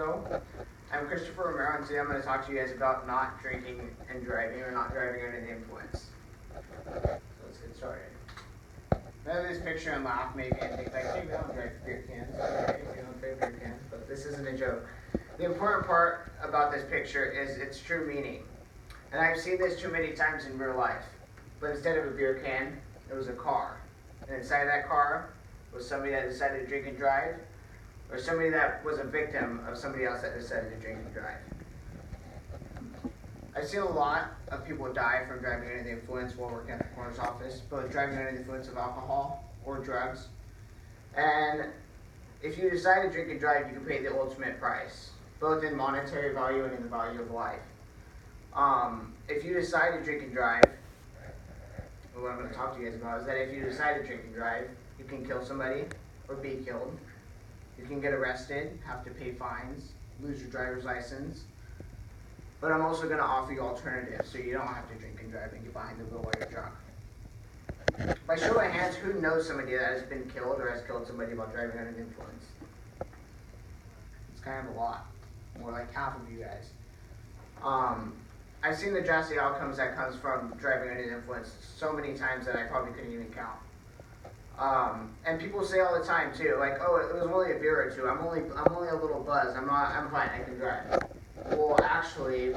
Show. I'm Christopher Romero, and today I'm going to talk to you guys about not drinking and driving, or not driving under the influence. So let's get started. Now this picture and laugh maybe and think like, hey, we don't drive beer cans, right? We don't drive beer cans, but this isn't a joke. The important part about this picture is its true meaning. And I've seen this too many times in real life. But instead of a beer can, it was a car. And inside of that car was somebody that decided to drink and drive, or somebody that was a victim of somebody else that decided to drink and drive. I've seen a lot of people die from driving under the influence while working at the coroner's office, both driving under the influence of alcohol or drugs. And if you decide to drink and drive, you can pay the ultimate price, both in monetary value and in the value of life. If you decide to drink and drive, what I'm going to talk to you guys about is that if you decide to drink and drive, you can kill somebody or be killed. You can get arrested, have to pay fines, lose your driver's license. But I'm also going to offer you alternatives so you don't have to drink and drive and get behind the wheel while you're drunk. By show of hands, who knows somebody that has been killed or has killed somebody while driving under the influence? It's kind of a lot. More like half of you guys. I've seen the drastic outcomes that comes from driving under the influence so many times that I probably couldn't even count. And people say all the time too, like, oh, it was only a beer or two. I'm only a little buzzed. I'm fine. I can drive. Well, actually,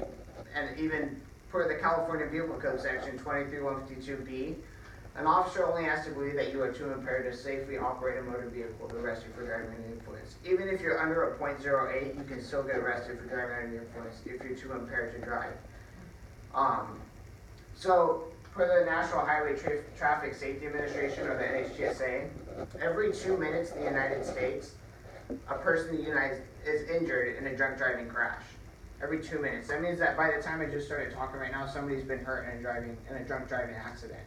and even per the California Vehicle Code section 23152B, an officer only has to believe that you are too impaired to safely operate a motor vehicle to arrest you for driving under the influence. Even if you're under a .08, you can still get arrested for driving under the influence if you're too impaired to drive. So, for the National Highway Traffic Safety Administration, or the NHTSA, every 2 minutes in the United States, a person is injured in a drunk driving crash. Every 2 minutes. That means that by the time I just started talking right now, somebody's been hurt in a drunk driving accident.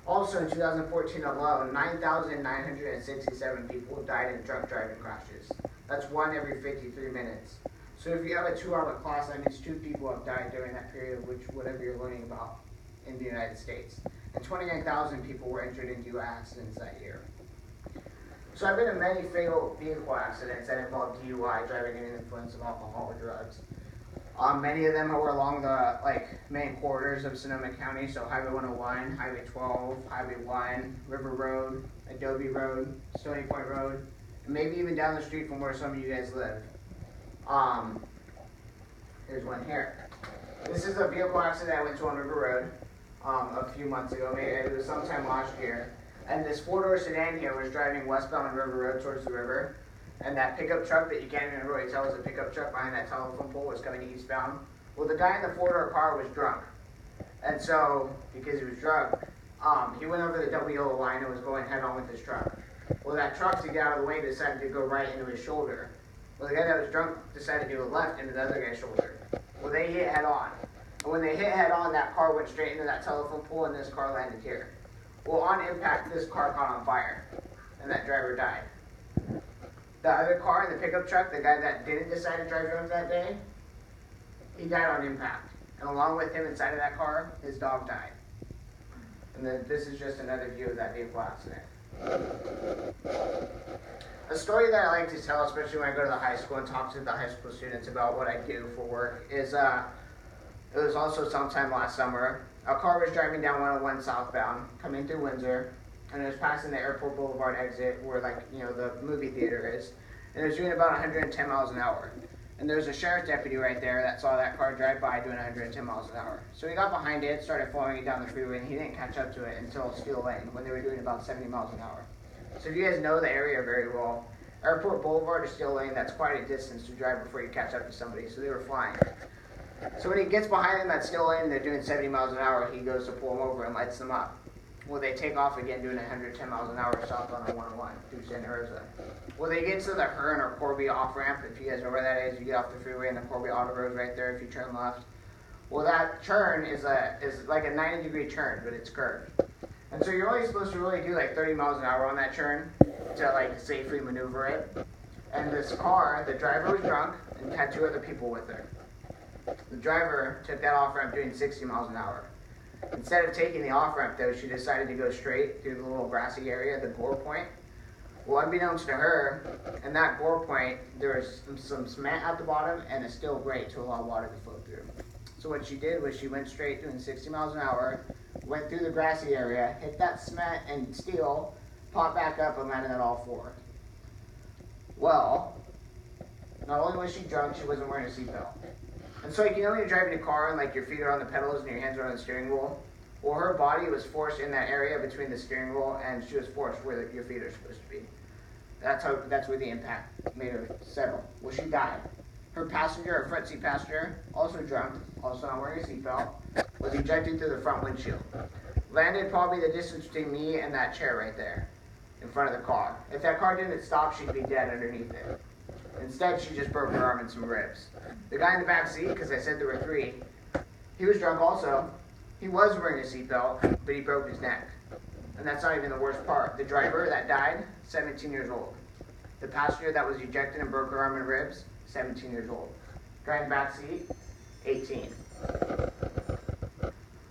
Also, in 2014 alone, 9,967 people died in drunk driving crashes. That's 1 every 53 minutes. So if you have a 2-hour class, that means 2 people have died during that period of whatever you're learning about in the United States. And 29,000 people were injured in DUI accidents that year. So I've been in many fatal vehicle accidents that involved DUI, driving under the influence of alcohol or drugs. Many of them were along the main corridors of Sonoma County, so Highway 101, Highway 12, Highway 1, River Road, Adobe Road, Stony Point Road, and maybe even down the street from where some of you guys live. Here's one here. This is a vehicle accident I went to on River Road a few months ago. Maybe it was sometime last year. And this 4-door sedan here was driving westbound on River Road towards the river. And that pickup truck that you can't even really tell is a pickup truck behind that telephone pole was coming eastbound. Well, the guy in the 4-door car was drunk. And so, because he was drunk, he went over the double yellow line and was going head on with his truck. Well, that truck, to get out of the way, decided to go right into his shoulder. Well, the guy that was drunk decided to go left into the other guy's shoulder. Well, they hit head on. And when they hit head on, that car went straight into that telephone pole and this car landed here. Well, on impact, this car caught on fire. And that driver died. The other car, the pickup truck, the guy that didn't decide to drive drunk that day, he died on impact. And along with him inside of that car, his dog died. And then this is just another view of that vehicle accident. A story that I like to tell, especially when I go to the high school and talk to the high school students about what I do for work, is it was also sometime last summer. A car was driving down 101 southbound, coming through Windsor, and it was passing the Airport Boulevard exit where the movie theater is. And it was doing about 110 miles an hour. And there was a sheriff's deputy right there that saw that car drive by doing 110 miles an hour. So he got behind it, started following it down the freeway, and he didn't catch up to it until Steel Lane when they were doing about 70 miles an hour. So if you guys know the area very well, Airport Boulevard to Steel Lane, that's quite a distance to drive before you catch up to somebody. So they were flying. So when he gets behind them at Steel Lane and they're doing 70 miles an hour, he goes to pull them over and lights them up. Well, they take off again doing 110 miles an hour southbound on 101 through Santa Rosa. Well, they get to the Hearn or Corby off-ramp. If you guys know where that is, you get off the freeway and the Corby Auto Road right there if you turn left. Well, that turn is like a 90-degree turn, but it's curved. And so you're only supposed to really do 30 miles an hour on that turn to safely maneuver it. And this car, the driver was drunk and had 2 other people with her. The driver took that off-ramp doing 60 miles an hour. Instead of taking the off-ramp, though, she decided to go straight through the little grassy area, the gore point. Well, unbeknownst to her, in that gore point, there was some cement at the bottom and a steel grate to allow water to flow through. So what she did was she went straight doing 60 miles an hour, went through the grassy area, hit that cement and steel, popped back up and landed on all four. Well, not only was she drunk, she wasn't wearing a seatbelt. And so like, you know when you're driving a car and like your feet are on the pedals and your hands are on the steering wheel? Well, her body was forced in that area between the steering wheel and she was forced where your feet are supposed to be. That's where the impact made her settle. Well, she died. Her passenger, her front seat passenger, also drunk, also not wearing a seatbelt, was ejected through the front windshield. Landed probably the distance between me and that chair right there, in front of the car. If that car didn't stop, she'd be dead underneath it. Instead, she just broke her arm and some ribs. The guy in the back seat, because I said there were three, he was drunk also. He was wearing a seatbelt, but he broke his neck. And that's not even the worst part. The driver that died, 17 years old. The passenger that was ejected and broke her arm and ribs, 17 years old. Guy in the back seat, 18.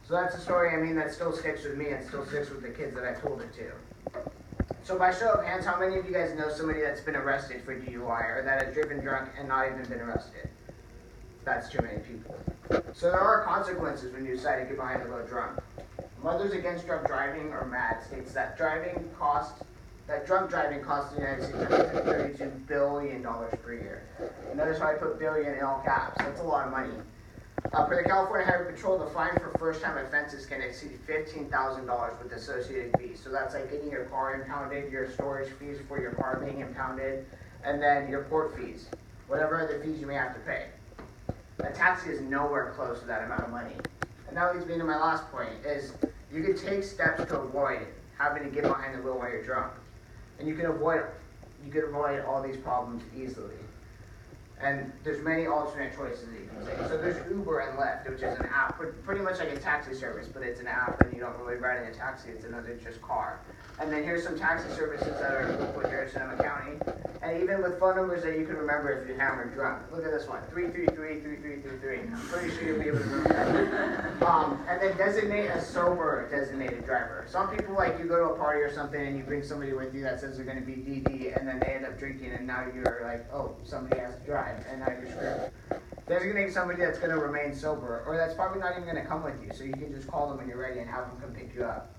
So that's a story, I mean, that still sticks with me and still sticks with the kids that I told it to. So by show of hands, how many of you guys know somebody that's been arrested for DUI or that has driven drunk and not even been arrested? That's too many people. So there are consequences when you decide to get behind the wheel drunk. Mothers Against Drunk Driving, or MADD, states that drunk driving costs the United States $132 billion per year. And notice how I put billion in all caps. That's a lot of money. For the California Highway Patrol, the fine for first-time offenses can exceed $15,000 with associated fees. So that's like getting your car impounded, your storage fees for your car being impounded, and then your court fees, whatever other fees you may have to pay. A taxi is nowhere close to that amount of money. And that leads me to my last point, is you can take steps to avoid having to get behind the wheel while you're drunk. And you can avoid all these problems easily. And there's many alternate choices that you can take. So there's Uber and Lyft, which is an app, pretty much like a taxi service, but it's an app and you don't really ride in a taxi, it's another just car. And then here's some taxi services that are local here in Sonoma County. And even with phone numbers that you can remember if you're hammered drunk. Look at this one, 333-3333. I'm pretty sure you'll be able to remember that. And then designate a sober designated driver. Some people, like, you go to a party or something and you bring somebody with you that says they're going to be DD, and then they end up drinking, and now you're like, oh, somebody has to drive, and now you're screwed. Designate somebody that's going to remain sober, or that's probably not even going to come with you, so you can just call them when you're ready and have them come pick you up.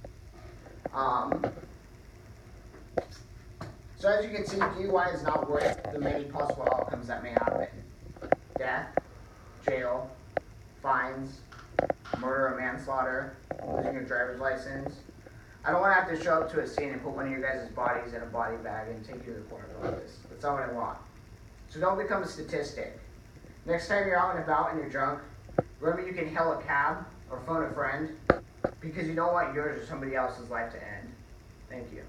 So as you can see, DUI is not worth the many possible outcomes that may happen. Death, jail, fines, murder or manslaughter, losing your driver's license. I don't want to have to show up to a scene and put one of your guys' bodies in a body bag and take you to the coroner's office. That's not what I want. So don't become a statistic. Next time you're out and about and you're drunk, remember you can hail a cab or phone a friend because you don't want yours or somebody else's life to end. Thank you.